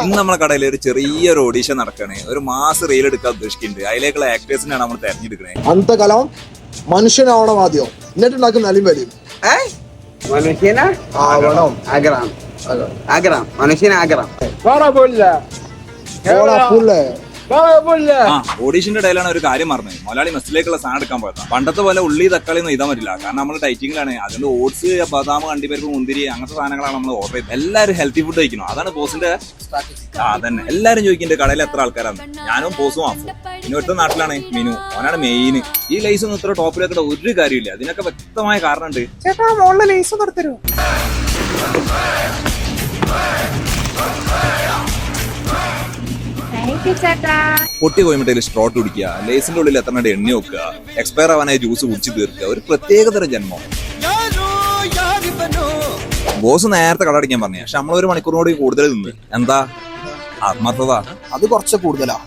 ഇന്ന് നമ്മളെ കടയിൽ ഒരു ചെറിയൊരു ഓഡീഷൻ നടക്കണേ. ഒരു മാസം റീൽ എടുക്കാൻ ഉദ്ദേശിക്കുന്നുണ്ട്. അതിലേക്കുള്ള ആക്ടേഴ്സിനാണ് നമ്മൾ തെരഞ്ഞെടുക്കണേ. അന്നത്തെ കാലം മനുഷ്യനാവണം ആദ്യം, എന്നിട്ടുണ്ടാക്കും നിലയും വരും. മനുഷ്യനാകണം ഓഡീഷന്റെ ഇടയിലാണ് ഒരു കാര്യം പറഞ്ഞത്. മലയാളി മെസ്സിലേക്കുള്ള സാധനം എടുക്കാൻ പോയതാ. പണ്ടത്തെ പോലെ ഉള്ളി തക്കാളി ഒന്നും ഇതാൻ പറ്റില്ല, കാരണം നമ്മൾ ഡയറ്റിങ്ങിലാണ്. അതുകൊണ്ട് ഓട്സ്, ബദാം, കണ്ടിപ്പരിപ്പ്, മുന്തിരി അങ്ങനത്തെ സാധനങ്ങളാണ് നമ്മൾ ഓർഡർ ചെയ്തത്. എല്ലാവരും ഹെൽത്തി ഫുഡ് കഴിക്കണം, അതാണ് ബോസിന്റെ അതന്നെ. എല്ലാവരും ചോദിക്കുന്നുണ്ട് കടയിൽ എത്ര ആൾക്കാരാണ്. ഞാനും ബോസും ആഫും പിന്നെ ഒറ്റ നാട്ടിലാണ് മിനു, അവനാണ് മെയിൻ. ഈ ലൈസ് ഒന്നും ഇത്ര ടോപ്പിലേക്കിട്ട് ഒരു കാര്യമില്ല. അതിനൊക്കെ വ്യക്തമായ കാരണമുണ്ട്. ചേട്ടാ മോളിലെ ലേസ് നടത്തരൂ. പൊട്ടി കോയമ്പട്ടയിൽ സ്ട്രോട്ട് കുടിക്കുക, ലേസിന്റെ ഉള്ളിൽ എത്ര എണ്ണ വെക്കുക, എക്സ്പയർ ആവാനായി ജ്യൂസ് കുടിച്ച് തീർക്കുക. ഒരു പ്രത്യേകതരം ജന്മം. ബോസ് നേരത്തെ കട അടിക്കാൻ പറഞ്ഞു, പക്ഷെ നമ്മളൊരു മണിക്കൂറിനോട് കൂടുതൽ നിന്ന്. എന്താ ആത്മാർത്ഥത? അത് കുറച്ച് കൂടുതലാ.